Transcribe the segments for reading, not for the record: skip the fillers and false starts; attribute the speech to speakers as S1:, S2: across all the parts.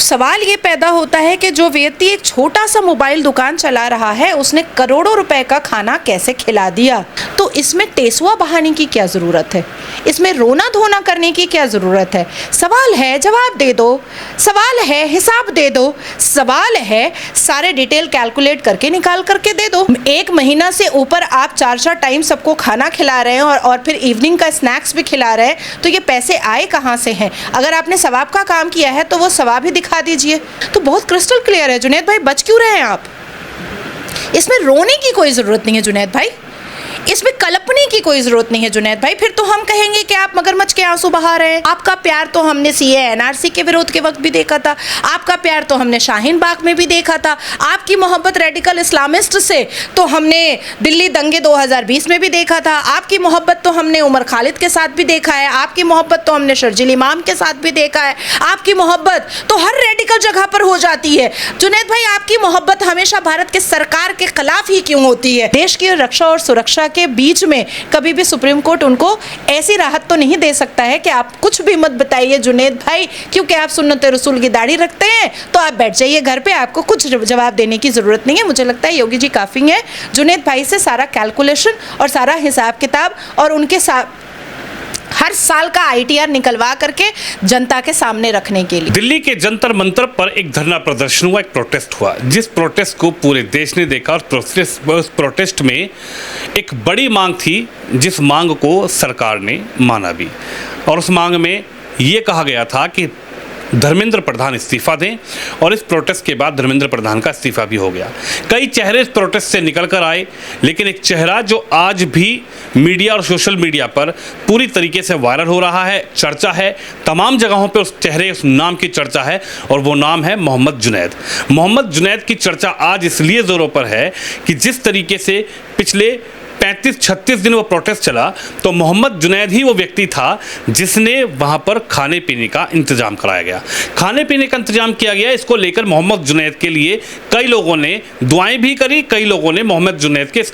S1: सवाल ये पैदा होता है कि जो व्यक्ति एक छोटा सा मोबाइल दुकान चला रहा है उसने करोड़ों रुपए का खाना कैसे खिला दिया। तो इसमें टेसुआ बहाने की क्या ज़रूरत है, इसमें रोना धोना करने की क्या ज़रूरत है। सवाल है जवाब दे दो, सवाल है हिसाब दे दो, सवाल है सारे डिटेल कैलकुलेट करके निकाल करके दे दो। एक महीना से ऊपर आप 4 टाइम सबको खाना खिला रहे हैं और फिर इवनिंग का स्नैक्स भी खिला रहे हैं, तो ये पैसे आए कहाँ से हैं। अगर आपने सवाब का काम किया है तो वो सवाब ही दिखा दीजिए। तो बहुत क्रिस्टल क्लियर है। जुनैद भाई बच क्यों रहे हैं आप, इसमें रोने की कोई ज़रूरत नहीं है जुनैद भाई, इसमें कल्पने की कोई जरूरत नहीं है जुनैद भाई। फिर तो हम कहेंगे कि आप मगरमच्छ के आंसू बहा रहे हैं। आपका प्यार तो हमने सीए एनआरसी के विरोध के वक्त भी देखा था, आपका प्यार तो हमने शाहीन बाग में भी देखा था, आपकी मोहब्बत रेडिकल इस्लामिस्ट से तो हमने दिल्ली दंगे 2020 में भी देखा था, आपकी मोहब्बत तो हमने उमर खालिद के साथ भी देखा है, आपकी मोहब्बत तो हमने शर्जील इमाम के साथ भी देखा है, आपकी मोहब्बत तो हर रेडिकल जगह पर हो जाती है। जुनैद भाई आपकी मोहब्बत हमेशा भारत के सरकार के खिलाफ ही क्यों होती है। देश की रक्षा और सुरक्षा के बीच में कभी भी सुप्रीम कोर्ट उनको ऐसी राहत तो नहीं दे सकता है कि आप कुछ भी मत बताइए जुनैद भाई, क्योंकि आप सुन्नत रसूल की दाढ़ी रखते हैं तो आप बैठ जाइए घर पे, आपको कुछ जवाब देने की ज़रूरत नहीं है। मुझे लगता है योगी जी काफ़ी है जुनैद भाई से सारा कैलकुलेशन और सारा हिसाब किताब और उनके हर साल का आईटीआर निकलवा करके जनता के सामने रखने के लिए।
S2: दिल्ली के जंतर मंतर पर एक धरना प्रदर्शन हुआ, एक प्रोटेस्ट हुआ, जिस प्रोटेस्ट को पूरे देश ने देखा और उस प्रोटेस्ट में एक बड़ी मांग थी, जिस मांग को सरकार ने माना भी। और उस मांग में ये कहा गया था कि धर्मेंद्र प्रधान इस्तीफा दें, और इस प्रोटेस्ट के बाद धर्मेंद्र प्रधान का इस्तीफा भी हो गया। कई चेहरे इस प्रोटेस्ट से निकल कर आए, लेकिन एक चेहरा जो आज भी मीडिया और सोशल मीडिया पर पूरी तरीके से वायरल हो रहा है, चर्चा है, तमाम जगहों पे उस चेहरे, उस नाम की चर्चा है, और वो नाम है मोहम्मद जुनैद। मोहम्मद जुनैद की चर्चा आज इसलिए ज़ोरों पर है कि जिस तरीके से पिछले 35-36 दिन वो प्रोटेस्ट चला, तो मोहम्मद जुनैद ही वो व्यक्ति था जिसने वहाँ पर खाने पीने का इंतज़ाम कराया गया, खाने पीने का इंतज़ाम किया गया। इसको लेकर मोहम्मद जुनैद के लिए कई लोगों ने दुआएं भी करी, कई लोगों ने मोहम्मद जुनैद के इस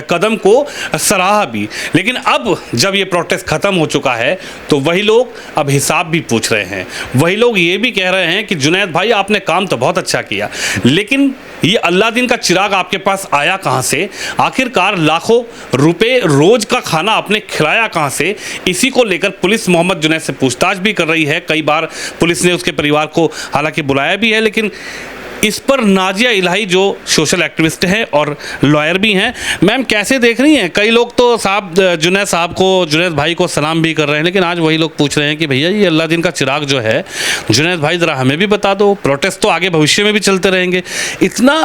S2: कदम को सराहा भी। लेकिन अब जब ये प्रोटेस्ट ख़त्म हो चुका है तो वही लोग अब हिसाब भी पूछ रहे हैं। वही लोग ये भी कह रहे हैं कि जुनैद भाई आपने काम तो बहुत अच्छा किया, लेकिन ये अल्लाह दिन का चिराग आपके पास आया कहाँ से, आखिरकार लाखों रुपए रोज का खाना आपने खिलाया कहाँ से। इसी को लेकर पुलिस मोहम्मद जुनैद से पूछताछ भी कर रही है। कई बार पुलिस ने उसके परिवार को हालांकि बुलाया भी है, लेकिन इस पर नाजिया इलाही जो सोशल एक्टिविस्ट हैं और लॉयर भी हैं, मैम कैसे देख रही हैं। कई लोग तो साहब जुनैद साहब को, जुनैद भाई को सलाम भी कर रहे हैं, लेकिन आज वही लोग पूछ रहे हैं कि भैया ये अल्लाह दिन का चिराग जो है जुनैद भाई ज़रा हमें भी बता दो। प्रोटेस्ट तो आगे भविष्य में भी चलते रहेंगे। इतना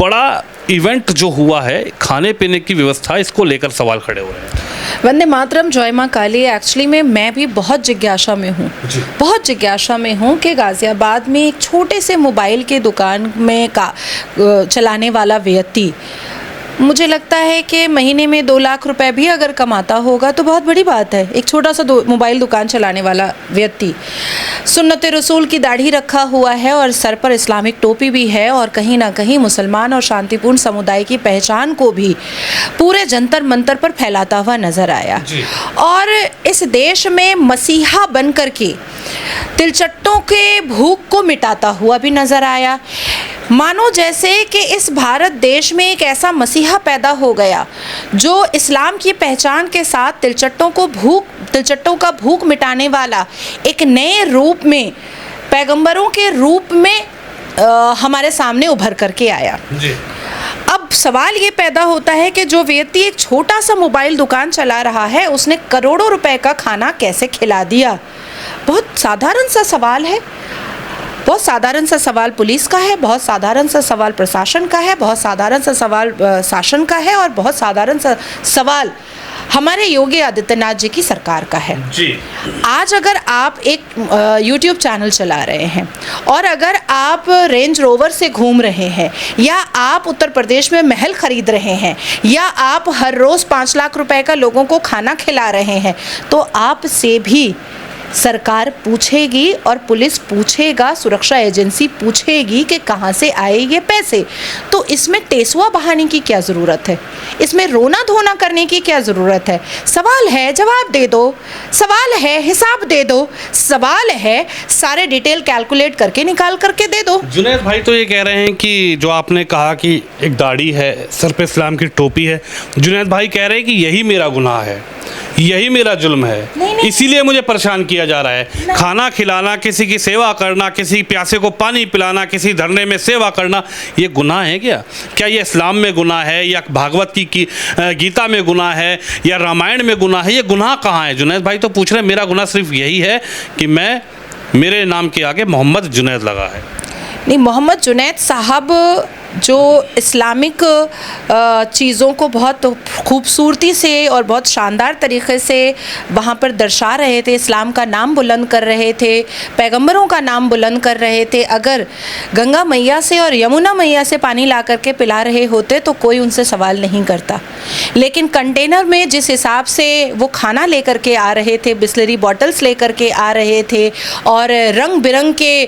S2: बड़ा इवेंट जो हुआ है, खाने पीने की व्यवस्था, इसको लेकर सवाल खड़े हो रहे हैं।
S1: वंदे मातरम, जय माँ काली। एक्चुअली में मैं भी बहुत जिज्ञासा में हूँ, बहुत जिज्ञासा में हूँ कि गाज़ियाबाद में एक छोटे से मोबाइल के दुकान में चलाने वाला व्यक्ति, मुझे लगता है कि महीने में 2 लाख रुपए भी अगर कमाता होगा तो बहुत बड़ी बात है। एक छोटा सा मोबाइल दुकान चलाने वाला व्यक्ति सुन्नत रसूल की दाढ़ी रखा हुआ है और सर पर इस्लामिक टोपी भी है, और कहीं ना कहीं मुसलमान और शांतिपूर्ण समुदाय की पहचान को भी पूरे जंतर मंतर पर फैलाता हुआ नजर आया। और इस देश में मसीहा बन कर के तिलचट्टों के भूख को मिटाता हुआ भी नजर आया। मानो जैसे कि इस भारत देश में एक ऐसा मसीहा पैदा हो गया जो इस्लाम की पहचान के साथ तिलचट्टों का भूख मिटाने वाला एक नए रूप में, पैगंबरों के रूप में हमारे सामने उभर करके आया। अब सवाल ये पैदा होता है कि जो व्यक्ति एक छोटा सा मोबाइल दुकान चला रहा है उसने करोड़ों रुपए का खाना कैसे खिला दिया। बहुत साधारण सा सवाल है, बहुत साधारण सा सवाल पुलिस का है, बहुत साधारण सा सवाल प्रशासन का है, बहुत साधारण सा सवाल शासन का है, और बहुत साधारण सा सवाल हमारे योगी आदित्यनाथ जी की सरकार का है जी। आज अगर आप एक YouTube चैनल चला रहे हैं और अगर आप रेंज रोवर से घूम रहे हैं, या आप उत्तर प्रदेश में महल खरीद रहे हैं, या आप हर रोज़ 5 लाख रुपए का लोगों को खाना खिला रहे हैं, तो आपसे भी सरकार पूछेगी और पुलिस पूछेगा, सुरक्षा एजेंसी पूछेगी कि कहाँ से आए ये पैसे। तो इसमें टेसुआ बहाने की क्या ज़रूरत है? इसमें रोना धोना करने की क्या ज़रूरत है? सवाल है जवाब दे दो, सवाल है हिसाब दे दो, सवाल है सारे डिटेल कैलकुलेट करके निकाल करके दे दो।
S2: जुनैद भाई तो ये कह रहे हैं कि जो आपने कहा कि एक दाढ़ी है, सर पे इस्लाम की टोपी है, जुनैद भाई कह रहे हैं कि यही मेरा गुनाह है, यही मेरा जुल्म है,
S1: नहीं।
S2: इसीलिए मुझे परेशान किया जा रहा है। खाना खिलाना, किसी की सेवा करना, किसी प्यासे को पानी पिलाना, किसी धरने में सेवा करना, ये गुनाह है क्या? क्या ये इस्लाम में गुनाह है, या भागवत की गीता में गुनाह है, या रामायण में गुनाह है? ये गुनाह कहाँ है? जुनैद भाई तो पूछ रहे हैं मेरा गुनाह सिर्फ यही है कि मेरे नाम के आगे मोहम्मद जुनैद लगा है।
S1: नहीं, मोहम्मद जुनैद साहब जो इस्लामिक चीज़ों को बहुत खूबसूरती से और बहुत शानदार तरीक़े से वहाँ पर दर्शा रहे थे, इस्लाम का नाम बुलंद कर रहे थे, पैगंबरों का नाम बुलंद कर रहे थे। अगर गंगा मैया से और यमुना मैया से पानी ला करके पिला रहे होते तो कोई उनसे सवाल नहीं करता। लेकिन कंटेनर में जिस हिसाब से वो खाना लेकर के आ रहे थे, बिस्लरी बॉटल्स लेकर के आ रहे थे, और रंग बिरंग के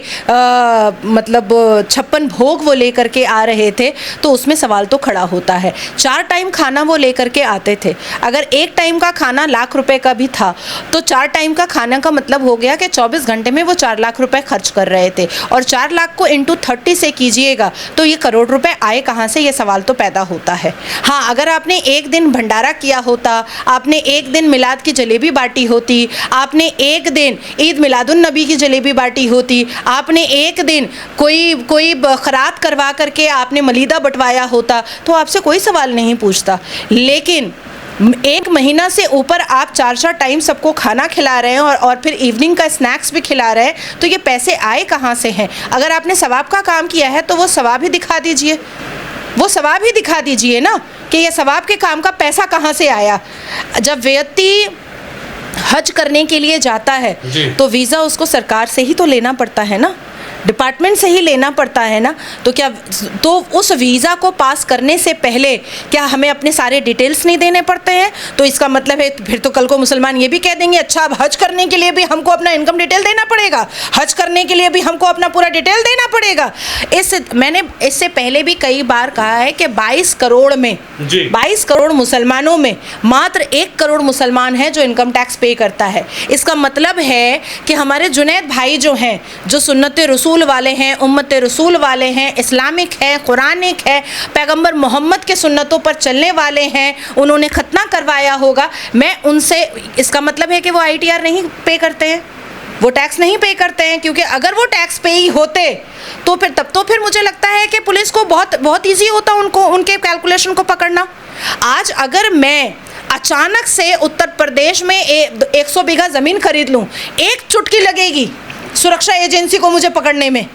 S1: मतलब 56 भोग वो लेकर के आ रहे थे, तो उसमें सवाल तो खड़ा होता है। 4 टाइम खाना वो लेकर के आते थे। अगर एक टाइम का खाना लाख रुपए का भी था तो 4 टाइम का खाना का मतलब हो गया कि 24 घंटे में वो 4 लाख रुपए खर्च कर रहे थे, और 4 लाख को इंटू 30 से कीजिएगा तो ये करोड़ रुपए आए कहाँ से, ये सवाल तो पैदा होता है। हाँ, अगर आपने एक दिन भंडारा किया होता, आपने एक दिन मिलाद की जलेबी बांटी होती, आपने एक दिन ईद मिलादुन नबी की जलेबी बांटी होती, आपने एक दिन कोई खरात करवा करके आपने मलीदा बंटवाया होता, तो आपसे कोई सवाल नहीं पूछता। लेकिन 1 महीना से ऊपर आप 4 टाइम सबको खाना खिला रहे हैं और फिर इवनिंग का स्नैक्स भी खिला रहे हैं, तो ये पैसे आए कहाँ से हैं? अगर आपने सवाब का काम किया है तो वो सवाब ही दिखा दीजिए, वो सवाब ही दिखा दीजिए ना कि ये सवाब के काम का पैसा कहाँ से आया। जब व्यक्ति हज करने के लिए जाता है तो वीज़ा उसको सरकार से ही तो लेना पड़ता है ना, डिपार्टमेंट से ही लेना पड़ता है ना। तो उस वीज़ा को पास करने से पहले क्या हमें अपने सारे डिटेल्स नहीं देने पड़ते हैं? तो इसका मतलब है फिर तो कल को मुसलमान ये भी कह देंगे अच्छा अब हज करने के लिए भी हमको अपना इनकम डिटेल देना पड़ेगा, हज करने के लिए भी हमको अपना पूरा डिटेल देना पड़ेगा। मैंने इससे पहले भी कई बार कहा है कि 22 करोड़ में 22 करोड़ मुसलमानों में मात्र 1 करोड़ मुसलमान है जो इनकम टैक्स पे करता है। इसका मतलब है कि हमारे जुनैद भाई जो हैं, जो सुन्नत रसूल वाले हैं, उम्मत रसूल वाले हैं, इस्लामिक है, कुरानिक है, पैगंबर मोहम्मद के सुन्नतों पर चलने वाले हैं, उन्होंने खतना करवाया होगा। मैं उनसे, इसका मतलब है कि वो ITR नहीं पे करते हैं, वो टैक्स नहीं पे करते हैं, क्योंकि अगर वो टैक्स पे ही होते तो फिर तब तो फिर मुझे लगता है कि पुलिस को बहुत ईजी होता उनको उनके कैलकुलेशन को पकड़ना। आज अगर मैं अचानक से उत्तर प्रदेश में 100 बीघा ज़मीन खरीद लूँ, एक चुटकी लगेगी सुरक्षा एजेंसी को मुझे पकड़ने में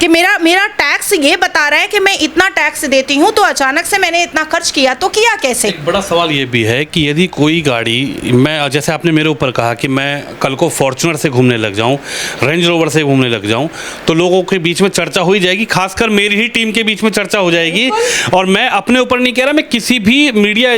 S1: कि मेरा टैक्स ये बता रहा है कि मैं इतना टैक्स देती हूँ, तो अचानक से मैंने इतना खर्च किया तो किया कैसे?
S2: एक बड़ा सवाल ये भी है कि यदि कोई गाड़ी, मैं जैसे आपने मेरे ऊपर कहा कि मैं कल को फॉर्च्यूनर से घूमने लग जाऊँ, रेंज रोवर से घूमने लग जाऊँ, तो लोगों के बीच में चर्चा हो ही जाएगी, खासकर मेरी ही टीम के बीच में चर्चा हो जाएगी। और मैं अपने ऊपर नहीं कह रहा, मैं किसी भी मीडिया,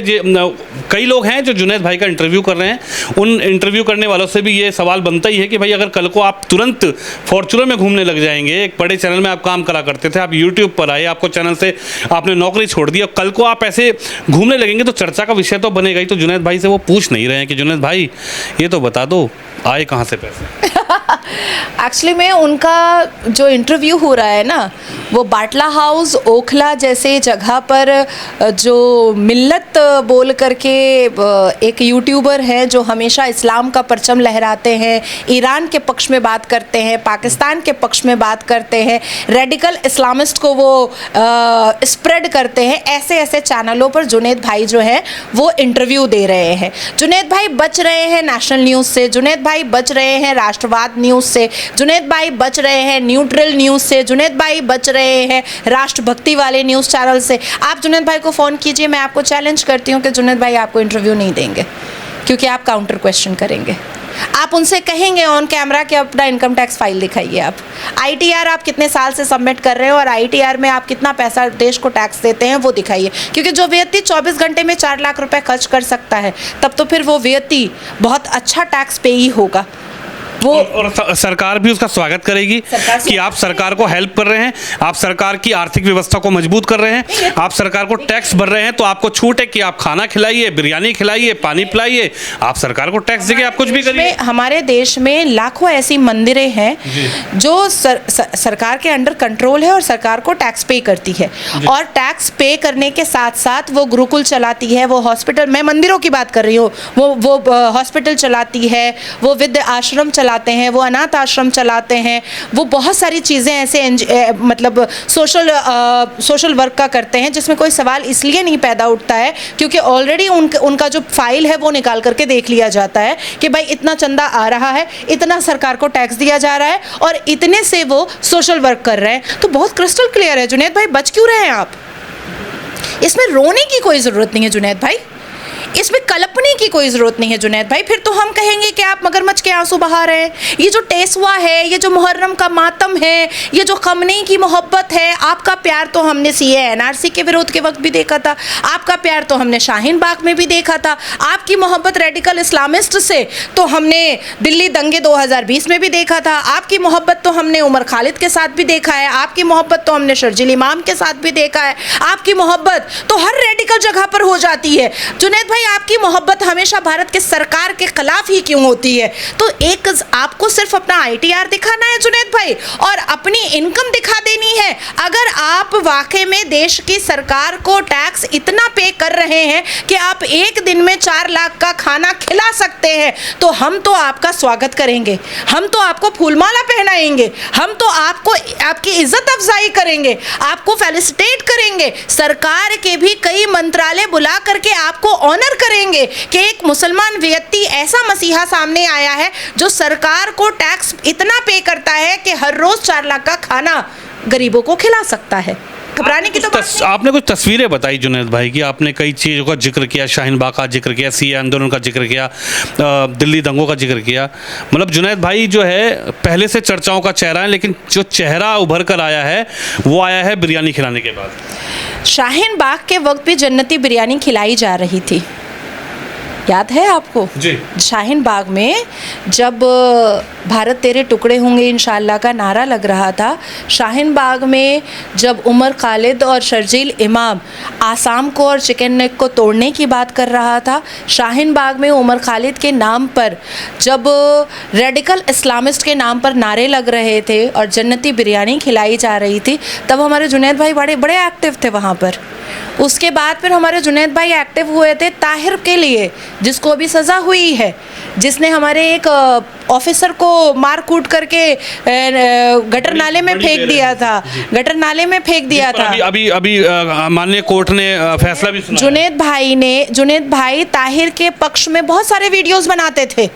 S2: कई लोग हैं जो जुनैद भाई का इंटरव्यू कर रहे हैं, उन इंटरव्यू करने वालों से भी ये सवाल बनता ही है कि भाई अगर कल को आप तुरंत फॉर्च्यूनर में घूमने लग जाएंगे, एक बड़े चैनल में आप काम करा करते थे, आप यूट्यूब पर आए, आपको चैनल से आपने नौकरी छोड़ दी, और कल को आप ऐसे घूमने लगेंगे तो चर्चा का विषय तो बनेगा ही। तो जुनैद भाई से वो पूछ नहीं रहे हैं कि जुनैद भाई ये तो बता दो आए कहाँ से पैसे?
S1: एक्चुअली में उनका जो इंटरव्यू हो रहा है ना, वो बाटला हाउस ओखला जैसे जगह पर जो मिल्लत बोल करके एक यूट्यूबर हैं जो हमेशा इस्लाम का परचम लहराते हैं, ईरान के पक्ष में बात करते हैं, पाकिस्तान के पक्ष में बात करते हैं, रेडिकल इस्लामिस्ट को वो स्प्रेड करते हैं, ऐसे चैनलों पर जुनैद भाई जो है वो इंटरव्यू दे रहे हैं। जुनैद भाई बच रहे हैं नेशनल न्यूज़ से, जुनैद भाई बच रहे हैं राष्ट्रवाद न्यूज़ से, जुनैद भाई बच रहे हैं न्यूट्रल न्यूज़ से, जुनैद भाई बच रहे हैं राष्ट्रभक्ति वाले न्यूज़ चैनल से। आप जुनैद भाई को फ़ोन कीजिए, मैं आपको चैलेंज करती हूँ कि जुनैद भाई आपको इंटरव्यू नहीं देंगे, क्योंकि आप काउंटर क्वेश्चन करेंगे। आप उनसे कहेंगे ऑन कैमरा कि अपना इनकम टैक्स फाइल दिखाइए, आप ITR आप कितने साल से सबमिट कर रहे हो और ITR में आप कितना पैसा देश को टैक्स देते हैं वो दिखाइए। क्योंकि जो व्यक्ति 24 घंटे में 4 लाख रुपए खर्च कर सकता है, तब तो फिर वो व्यक्ति बहुत अच्छा टैक्स पे ही होगा। वो
S2: और सरकार भी उसका स्वागत करेगी कि आप सरकार को हेल्प कर रहे हैं, आप सरकार की आर्थिक व्यवस्था को मजबूत कर रहे हैं, आप सरकार को टैक्स भर रहे हैं, तो आपको छूट है कि आप खाना खिलाइए, बिरयानी खिलाइए, पानी पिलाइए, आप सरकार को टैक्स देके आप कुछ भी करिए।
S1: हमारे देश में लाखों ऐसी मंदिरें हैं जो सरकार के अंडर कंट्रोल है और सरकार को टैक्स पे करती है, और टैक्स पे करने के साथ साथ वो गुरुकुल चलाती है, वो हॉस्पिटल, मैं मंदिरों की बात कर रही हूँ, वो हॉस्पिटल चलाती है, वो विद्या आश्रम चलाते हैं, वो अनाथ आश्रम चलाते हैं, वो बहुत सारी चीज़ें ऐसे मतलब सोशल वर्क का करते हैं, जिसमें कोई सवाल इसलिए नहीं पैदा उठता है क्योंकि ऑलरेडी उनका जो फाइल है वो निकाल करके देख लिया जाता है कि भाई इतना चंदा आ रहा है, इतना सरकार को टैक्स दिया जा रहा है और इतने से वो सोशल वर्क कर रहे हैं। तो बहुत क्रिस्टल क्लियर है। जुनैद भाई, बच क्यों रहे हैं आप? इसमें रोने की कोई ज़रूरत नहीं है जुनैद भाई, इसमें कल्पने की कोई ज़रूरत नहीं है जुनैद भाई। फिर तो हम कहेंगे कि आप मगरमच्छ के आंसू बहा रहे हैं। ये जो टेसवा है, ये जो मुहर्रम का मातम है, ये जो खमनी की मोहब्बत है, आपका प्यार तो हमने सीए एनआरसी के विरोध के वक्त भी देखा था, आपका प्यार तो हमने शाहीन बाग में भी देखा था, आपकी मोहब्बत रेडिकल इस्लामिस्ट से तो हमने दिल्ली दंगे 2020 में भी देखा था, आपकी मोहब्बत तो हमने उमर खालिद के साथ भी देखा है, आपकी मोहब्बत तो हमने शर्जील इमाम के साथ भी देखा है, आपकी मोहब्बत तो हर रेडिकल जगह पर हो जाती है। जुनैद भाई, आपकी मोहब्बत हमेशा भारत के सरकार के खिलाफ ही क्यों होती है? तो एक आपको सिर्फ अपना आईटीआर दिखाना है जुनैद भाई, और अपनी इनकम दिखा देनी है। अगर आप वाकई में देश की सरकार को टैक्स इतना पे कर रहे हैं कि आप एक दिन में 4 लाख का खाना खिला सकते हैं, तो हम तो आपका स्वागत करेंगे, हम तो आपको फूलमाला पहनाएंगे, हम तो आपको आपकी इज्जत अफजाई करेंगे, आपको फेलिसिटेट करेंगे। सरकार के भी कई मंत्रालय बुला करके आपको ऑनर करेंगे कि एक मुसलमान व्यक्ति ऐसा मसीहा सामने आया है जो सरकार को टैक्स इतना पे करता है कि हर रोज 4 लाख का खाना गरीबों को खिला सकता है। घबराने की तो बात नहीं।
S2: आपने कुछ तस्वीरें बताई जुनैद भाई कि आपने कई चीज़ों का जिक्र किया, शाहीन बाग का जिक्र किया, सीए आंदोलन का जिक्र किया, दिल्ली दंगों का जिक्र किया। मतलब जुनैद भाई जो है पहले से चर्चाओं का चेहरा है, लेकिन जो चेहरा उभर कर आया है वो आया है बिरयानी खिलाने के बाद।
S1: शाहीन बाग के वक्त भी जन्नती बिरयानी खिलाई जा रही थी, याद है आपको?
S2: जी।
S1: शाहीन बाग में जब भारत तेरे टुकड़े होंगे इंशाअल्लाह का नारा लग रहा था, शाहीन बाग में जब उमर खालिद और शर्जील इमाम आसाम को और चिकन नेक को तोड़ने की बात कर रहा था, शाहीन बाग में उमर खालिद के नाम पर जब रेडिकल इस्लामिस्ट के नाम पर नारे लग रहे थे और जन्नती बिरयानी खिलाई जा रही थी, तब हमारे जुनैद भाई बड़े एक्टिव थे वहाँ पर। उसके बाद फिर हमारे जुनैद भाई एक्टिव हुए थे ताहिर के लिए, जिसको अभी सज़ा हुई है, जिसने हमारे एक ऑफिसर को मार कूट करके गटर नाले में फेंक दिया था, गटर नाले में फेंक दिया था।
S2: अभी माननीय कोर्ट ने फैसला भी सुना।
S1: जुनैद भाई ताहिर के पक्ष में बहुत सारे वीडियोस बनाते थे।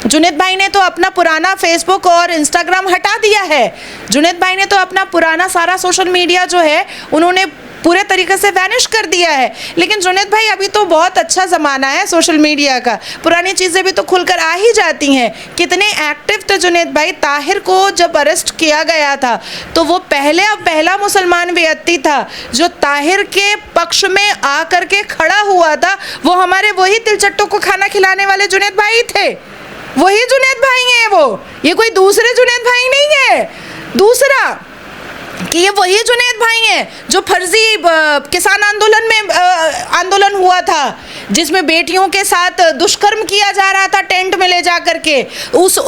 S1: जुनैद भाई ने तो अपना पुराना फेसबुक और इंस्टाग्राम हटा दिया है। जुनैद भाई ने तो अपना पुराना सारा सोशल मीडिया जो है उन्होंने पूरे तरीके से वैनिश कर दिया है। लेकिन जुनैद भाई, अभी तो बहुत अच्छा ज़माना है सोशल मीडिया का, पुरानी चीज़ें भी तो खुलकर आ ही जाती हैं। कितने एक्टिव थे जुनैद भाई। ताहिर को जब अरेस्ट किया गया था तो वो पहला मुसलमान व्यक्ति था जो ताहिर के पक्ष में आकर के खड़ा हुआ था। वो हमारे वही तिलचट्टों को खाना खिलाने वाले जुनैद भाई थे, वही जुनैद भाई हैं वो, ये कोई दूसरे जुनैद भाई नहीं है। दूसरा कि ये वही जुनैद भाई हैं जो फर्जी किसान आंदोलन हुआ था, जिसमें बेटियों के साथ दुष्कर्म किया जा रहा था टेंट में ले जा करके। उस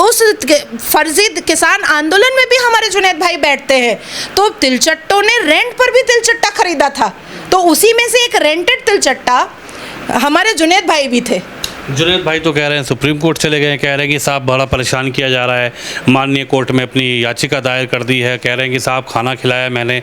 S1: फर्जी किसान आंदोलन में भी हमारे जुनैद भाई बैठते हैं। तो तिलचट्टों ने रेंट पर भी तिलचट्टा खरीदा था, तो उसी में से एक रेंटेड तिलचट्टा हमारे जुनैद भाई भी थे।
S2: जुनैद भाई तो कह रहे हैं सुप्रीम कोर्ट चले गए हैं, कह रहे हैं कि साहब बड़ा परेशान किया जा रहा है, माननीय कोर्ट में अपनी याचिका दायर कर दी है। कह रहे हैं कि साहब खाना खिलाया मैंने,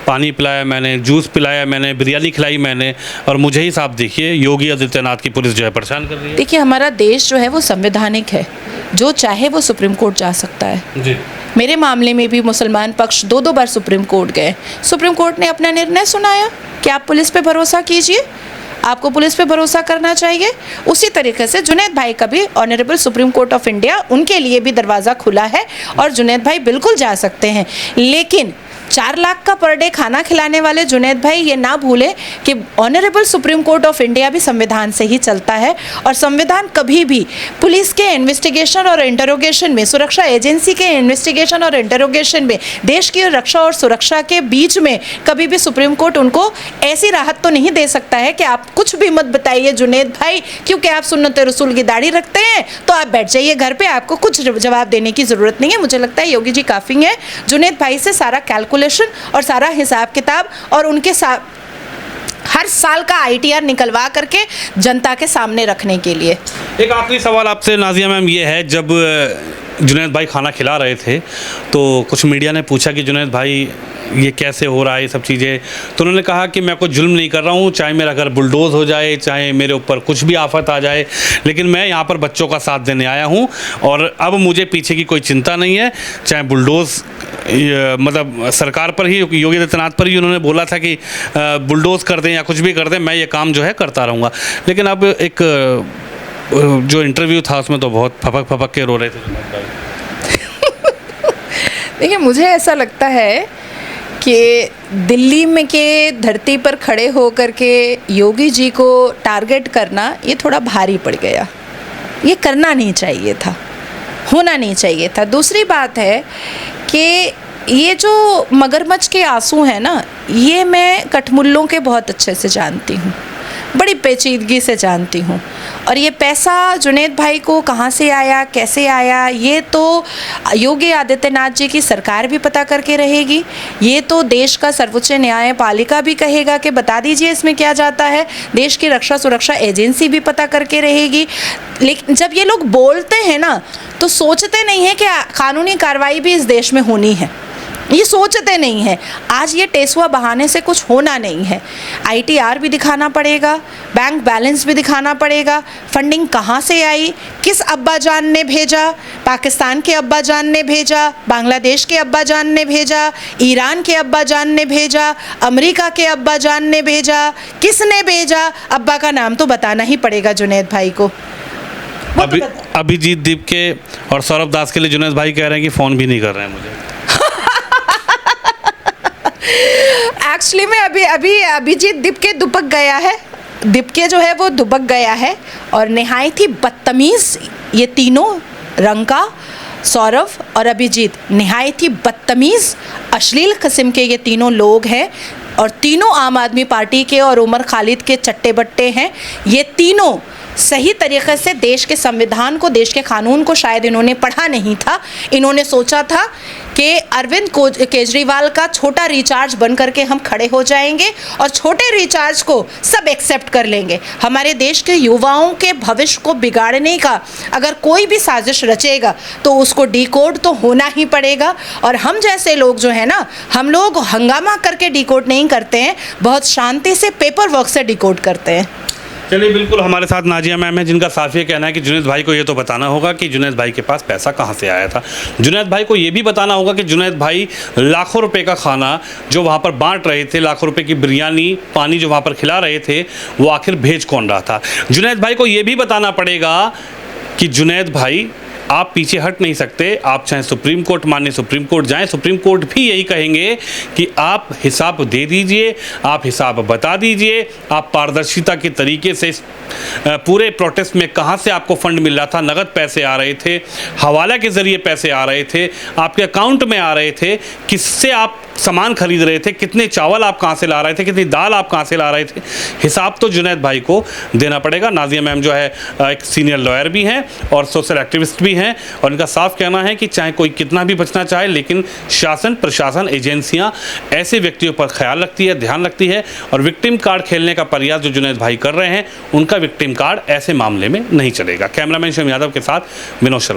S2: पानी पिलाया मैंने, जूस पिलाया मैंने, बिरयानी खिलाई मैंने, और मुझे ही साहब देखिए योगी आदित्यनाथ की पुलिस जो है परेशान कर रही है।
S1: देखिए, हमारा देश जो है वो संवैधानिक है, जो चाहे वो सुप्रीम कोर्ट जा सकता है।
S2: जी।
S1: मेरे मामले में भी मुसलमान पक्ष 2 बार सुप्रीम कोर्ट गए। सुप्रीम कोर्ट ने अपना निर्णय सुनाया कि आप पुलिस पे भरोसा कीजिए, आपको पुलिस पे भरोसा करना चाहिए। उसी तरीके से जुनैद भाई का भी honourable supreme court of India उनके लिए भी दरवाज़ा खुला है और जुनैद भाई बिल्कुल जा सकते हैं। लेकिन 4 लाख का पर डे खाना खिलाने वाले जुनैद भाई ये ना भूलें कि honourable supreme court of India भी संविधान से ही चलता है और संविधान कभी भी पुलिस के इन्वेस्टिगेशन और इंटरोगेशन में, सुरक्षा एजेंसी के इन्वेस्टिगेशन और इंटरोगेशन में, देश की रक्षा और सुरक्षा के बीच में कभी भी सुप्रीम कोर्ट उनको ऐसी राहत तो नहीं दे सकता है कि आप कुछ भी मत बताइए जुनैद भाई, क्योंकि आप सुन्नत रसूल की दाढ़ी रखते हैं तो आप बैठ जाइए घर पे, आपको कुछ जवाब देने की ज़रूरत नहीं है। मुझे लगता है योगी जी काफ़ी हैं जुनैद भाई से सारा कैलकुलेशन और सारा हिसाब किताब और उनके हर साल का ITR निकलवा करके जनता के सामने रखने के लिए।
S2: एक आखिरी सवाल आपसे नाजिया मैम ये है, जब जुनैद भाई खाना खिला रहे थे तो कुछ मीडिया ने पूछा कि जुनैद भाई ये कैसे हो रहा है ये सब चीज़ें, तो उन्होंने कहा कि मैं कोई जुल्म नहीं कर रहा हूँ, चाहे मेरा घर बुलडोज़ हो जाए, चाहे मेरे ऊपर कुछ भी आफत आ जाए, लेकिन मैं यहाँ पर बच्चों का साथ देने आया हूँ और अब मुझे पीछे की कोई चिंता नहीं है। चाहे बुलडोज़ मतलब सरकार पर ही, योगी आदित्यनाथ पर ही उन्होंने बोला था कि बुलडोज़ कर दें या कुछ भी कर दें, मैं ये काम जो है करता रहूँगा। लेकिन अब एक जो इंटरव्यू था उसमें तो बहुत फपक के रो रहे थे जुनैद भाई।
S1: देखिए, मुझे ऐसा लगता है कि दिल्ली में के धरती पर खड़े होकर के योगी जी को टारगेट करना ये थोड़ा भारी पड़ गया। ये करना नहीं चाहिए था, होना नहीं चाहिए था। दूसरी बात है कि ये जो मगरमच्छ के आंसू हैं ना, ये मैं कठमुल्लों के बहुत अच्छे से जानती हूँ, बड़ी पेचीदगी से जानती हूँ। और ये पैसा जुनैद भाई को कहाँ से आया, कैसे आया, ये तो योगी आदित्यनाथ जी की सरकार भी पता करके रहेगी। ये तो देश का सर्वोच्च न्यायपालिका भी कहेगा कि बता दीजिए इसमें क्या जाता है। देश की रक्षा सुरक्षा एजेंसी भी पता करके रहेगी। लेकिन जब ये लोग बोलते हैं ना तो सोचते नहीं हैं कि कानूनी कार्रवाई भी इस देश में होनी है, ये सोचते नहीं हैं। आज ये टेसुआ बहाने से कुछ होना नहीं है। ITR भी दिखाना पड़ेगा, बैंक बैलेंस भी दिखाना पड़ेगा, फंडिंग कहाँ से आई, किस अब्बा जान ने भेजा, पाकिस्तान के अब्बा जान ने भेजा, बांग्लादेश के अब्बा जान ने भेजा, ईरान के अब्बा जान ने भेजा, अमेरिका के अब्बा जान ने भेजा, किसने भेजा, अब्बा का नाम तो बताना ही पड़ेगा जुनैद भाई को।
S2: अभिजीत दीपके और सौरभ दास के लिए जुनैद भाई कह रहे हैं कि फ़ोन भी नहीं कर रहे हैं मुझे।
S1: एक्चुअली में अभी अभिजीत दीपके दुबक गया है, दीपके जो है वो दुबक गया है और निहायत ही बदतमीज़ ये तीनों, रंका, सौरभ और अभिजीत, निहायत ही बदतमीज़ अश्लील किस्म के ये तीनों लोग हैं और तीनों आम आदमी पार्टी के और उमर खालिद के चट्टे बट्टे हैं। ये तीनों सही तरीक़े से देश के संविधान को, देश के कानून को शायद इन्होंने पढ़ा नहीं था। इन्होंने सोचा था कि अरविंद केजरीवाल का छोटा रिचार्ज बन करके हम खड़े हो जाएंगे और छोटे रिचार्ज को सब एक्सेप्ट कर लेंगे। हमारे देश के युवाओं के भविष्य को बिगाड़ने का अगर कोई भी साजिश रचेगा तो उसको डिकोड तो होना ही पड़ेगा। और हम जैसे लोग जो है ना, हम लोग हंगामा करके डिकोड नहीं करते हैं, बहुत शांति से पेपर वर्क से डिकोड करते हैं।
S2: चलिए, बिल्कुल हमारे साथ नाजिया मैम है जिनका साफ ये कहना है कि जुनैद भाई को ये तो बताना होगा कि जुनैद भाई के पास पैसा कहाँ से आया था। जुनैद भाई को ये भी बताना होगा कि जुनैद भाई लाखों रुपए का खाना जो वहाँ पर बांट रहे थे, लाखों रुपए की बिरयानी, पानी जो वहाँ पर खिला रहे थे, वो आखिर भेज कौन रहा था। जुनैद भाई को ये भी बताना पड़ेगा कि जुनैद भाई आप पीछे हट नहीं सकते। आप चाहे सुप्रीम कोर्ट माने सुप्रीम कोर्ट जाएं, सुप्रीम कोर्ट भी यही कहेंगे कि आप हिसाब दे दीजिए, आप हिसाब बता दीजिए, आप पारदर्शिता के तरीके से पूरे प्रोटेस्ट में कहाँ से आपको फंड मिल रहा था, नगद पैसे आ रहे थे, हवाला के ज़रिए पैसे आ रहे थे, आपके अकाउंट में आ रहे थे, किससे आप सामान खरीद रहे थे, कितने चावल आप कहाँ से ला रहे थे, कितनी दाल आप कहाँ से ला रहे थे, हिसाब तो जुनैद भाई को देना पड़ेगा। नाजिया मैम जो है एक सीनियर लॉयर भी हैं और सोशल एक्टिविस्ट भी हैं और इनका साफ कहना है कि चाहे कोई कितना भी बचना चाहे, लेकिन शासन, प्रशासन, एजेंसियां ऐसे व्यक्तियों पर ख्याल रखती है, ध्यान रखती है और विक्टिम कार्ड खेलने का प्रयास जो जुनैद भाई कर रहे हैं, उनका विक्टिम कार्ड ऐसे मामले में नहीं चलेगा। कैमरामैन शिवम यादव के साथ विनोद शर्मा।